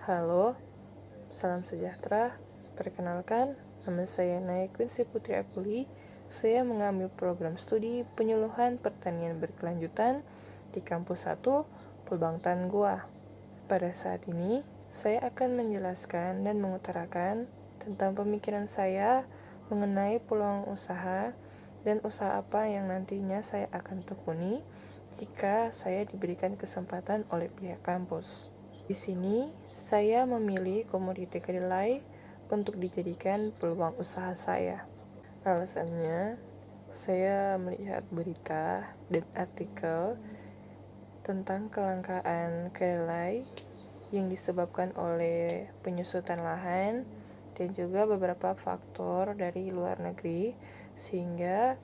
Halo, salam sejahtera. Perkenalkan, nama saya Naya Quincy Putri Apuli. Saya mengambil program studi penyuluhan pertanian berkelanjutan di Kampus 1, Pelbangtan Goa. Pada saat ini, saya akan menjelaskan dan mengutarakan tentang pemikiran saya mengenai peluang usaha dan usaha apa yang nantinya saya akan tekuni jika saya diberikan kesempatan oleh pihak kampus. Di sini, saya memilih komoditi kedelai untuk dijadikan peluang usaha saya. Alasannya, saya melihat berita dan artikel tentang kelangkaan kedelai yang disebabkan oleh penyusutan lahan dan juga beberapa faktor dari luar negeri sehingga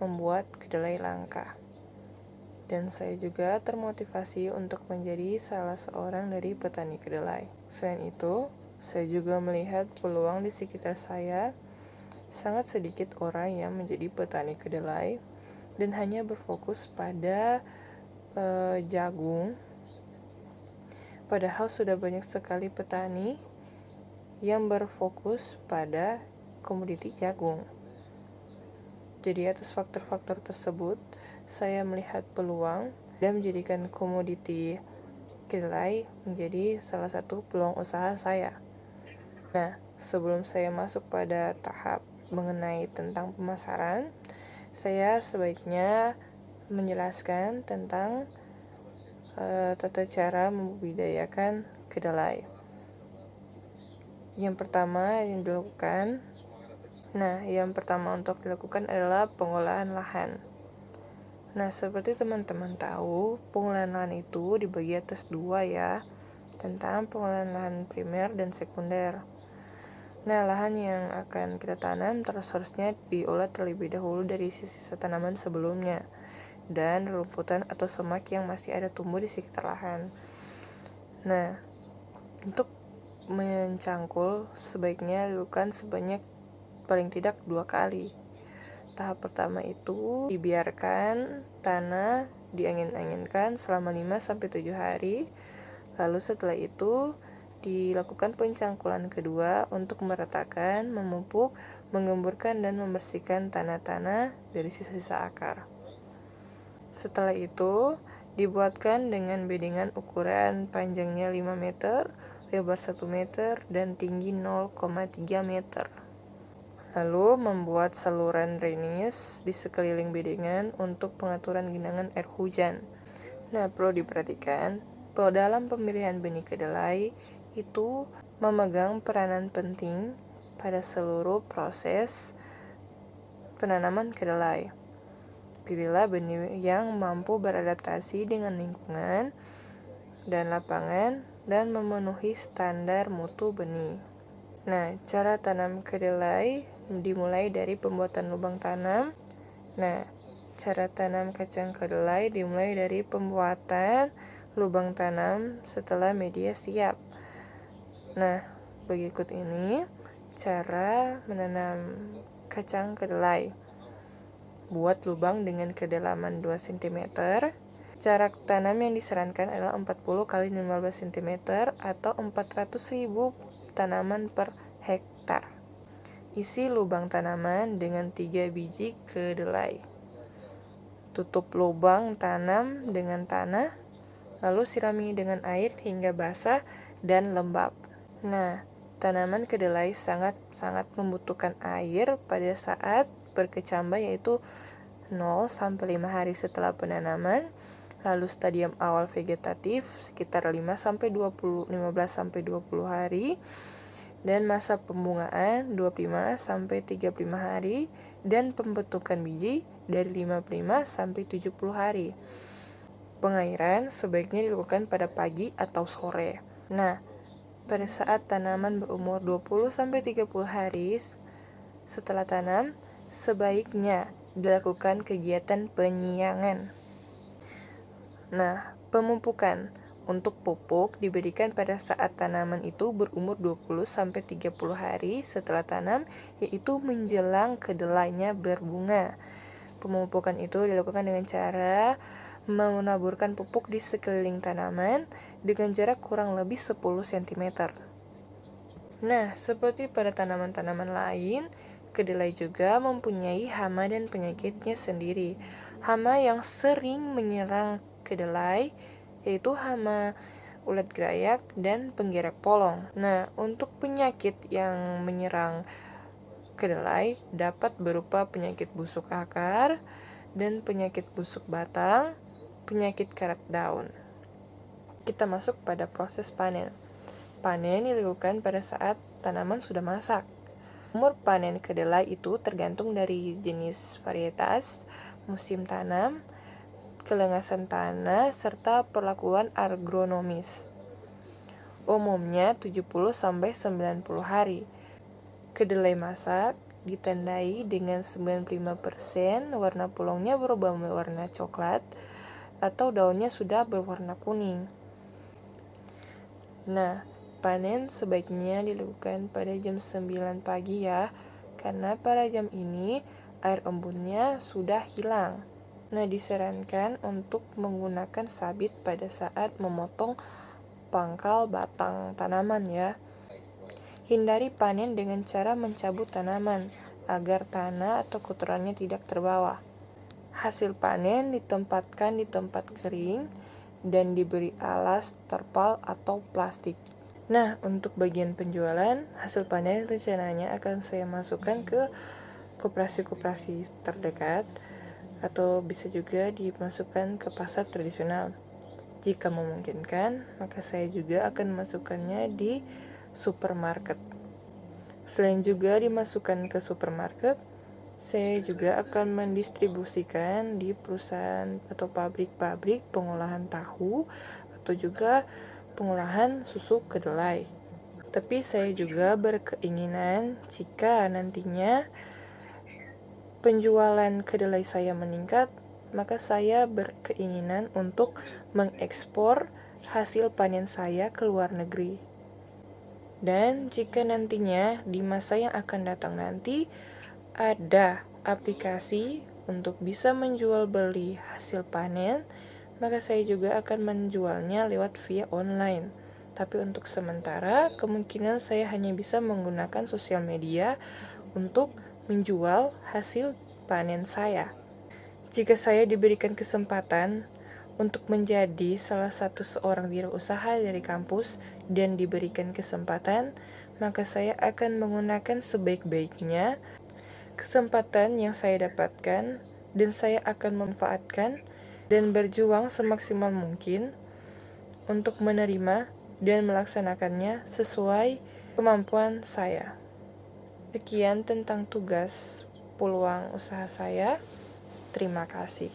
membuat kedelai langka. Dan saya juga termotivasi untuk menjadi salah seorang dari petani kedelai. Selain itu, saya juga melihat peluang di sekitar saya. Sangat sedikit orang yang menjadi petani kedelai dan hanya berfokus pada jagung. Padahal sudah banyak sekali petani yang berfokus pada komoditi jagung. Jadi atas faktor-faktor tersebut, saya melihat peluang dan menjadikan komoditi kedelai menjadi salah satu peluang usaha saya. Nah, sebelum saya masuk pada tahap mengenai tentang pemasaran, saya sebaiknya menjelaskan tentang tata cara membudidayakan kedelai. Yang pertama untuk dilakukan adalah pengolahan lahan. Nah, seperti teman-teman tahu, pengolahan lahan itu dibagi atas dua ya, tentang pengolahan lahan primer dan sekunder. Nah, lahan yang akan kita tanam seharusnya diolah terlebih dahulu dari sisa tanaman sebelumnya dan rumputan atau semak yang masih ada tumbuh di sekitar lahan. Nah, untuk mencangkul sebaiknya dilakukan sebanyak paling tidak 2 kali. Tahap pertama itu dibiarkan tanah diangin-anginkan selama 5-7 hari. Lalu setelah itu dilakukan pencangkulan kedua untuk meratakan, memupuk, menggemburkan dan membersihkan tanah-tanah dari sisa-sisa akar. Setelah itu dibuatkan dengan bedengan ukuran panjangnya 5 meter, lebar 1 meter, dan tinggi 0,3 meter. Lalu membuat saluran drainase di sekeliling bedengan untuk pengaturan genangan air hujan. Nah, perlu diperhatikan bahwa dalam pemilihan benih kedelai itu memegang peranan penting pada seluruh proses penanaman kedelai. Pilihlah benih yang mampu beradaptasi dengan lingkungan dan lapangan dan memenuhi standar mutu benih. Nah, cara tanam kedelai dimulai dari pembuatan lubang tanam. Nah, cara tanam kacang kedelai dimulai dari pembuatan lubang tanam setelah media siap. Nah, berikut ini cara menanam kacang kedelai. Buat lubang dengan kedalaman 2 cm. Jarak tanam yang disarankan adalah 40 x 15 cm atau 400.000 tanaman per hektar. Isi lubang tanaman dengan 3 biji kedelai. Tutup lubang tanam dengan tanah, lalu sirami dengan air hingga basah dan lembab. Nah, tanaman kedelai sangat membutuhkan air pada saat berkecambah, yaitu 0-5 hari setelah penanaman. Lalu stadium awal vegetatif sekitar 15-20 hari, dan masa pembungaan 25-35 hari, dan pembentukan biji dari 55-70 hari. Pengairan sebaiknya dilakukan pada pagi atau sore. Nah, pada saat tanaman berumur 20-30 hari setelah tanam, sebaiknya dilakukan kegiatan penyiangan. Nah, pemupukan untuk pupuk diberikan pada saat tanaman itu berumur 20-30 hari setelah tanam, yaitu menjelang kedelainya berbunga. Pemupukan itu dilakukan dengan cara menaburkan pupuk di sekeliling tanaman dengan jarak kurang lebih 10 cm. Nah, seperti pada tanaman-tanaman lain, kedelai juga mempunyai hama dan penyakitnya sendiri. Hama yang sering menyerang kedelai yaitu hama ulat gerayak dan penggerak polong. Nah, untuk penyakit yang menyerang kedelai dapat berupa penyakit busuk akar dan penyakit busuk batang, penyakit karat daun. Kita masuk pada proses panen. Panen dilakukan pada saat tanaman sudah masak. Umur panen kedelai itu tergantung dari jenis varietas, musim tanam, kelengasan tanah, serta perlakuan agronomis. Umumnya 70-90 hari. Kedelai masak ditandai dengan 95% warna pulangnya berubah warna coklat atau daunnya sudah berwarna kuning. Nah, panen sebaiknya dilakukan pada jam 9 pagi ya, karena pada jam ini air embunnya sudah hilang. Nah, disarankan untuk menggunakan sabit pada saat memotong pangkal batang tanaman ya. Hindari panen dengan cara mencabut tanaman, agar tanah atau kotorannya tidak terbawa. Hasil panen ditempatkan di tempat kering dan diberi alas terpal atau plastik. Nah, untuk bagian penjualan, hasil panen rencananya akan saya masukkan ke koperasi-koperasi terdekat atau bisa juga dimasukkan ke pasar tradisional. Jika memungkinkan, maka saya juga akan memasukkannya di supermarket. Selain juga dimasukkan ke supermarket, saya juga akan mendistribusikan di perusahaan atau pabrik-pabrik pengolahan tahu atau juga pengolahan susu kedelai. Tapi saya juga berkeinginan jika nantinya penjualan kedelai saya meningkat, maka saya berkeinginan untuk mengekspor hasil panen saya ke luar negeri. Dan jika nantinya di masa yang akan datang nanti ada aplikasi untuk bisa menjual beli hasil panen, maka saya juga akan menjualnya lewat via online. Tapi untuk sementara, kemungkinan saya hanya bisa menggunakan sosial media untuk menjual hasil panen saya. Jika saya diberikan kesempatan untuk menjadi salah satu seorang wirausaha dari kampus dan diberikan kesempatan, maka saya akan menggunakan sebaik-baiknya kesempatan yang saya dapatkan, dan saya akan memanfaatkan dan berjuang semaksimal mungkin untuk menerima dan melaksanakannya sesuai kemampuan saya. Sekian tentang tugas peluang usaha saya. Terima kasih.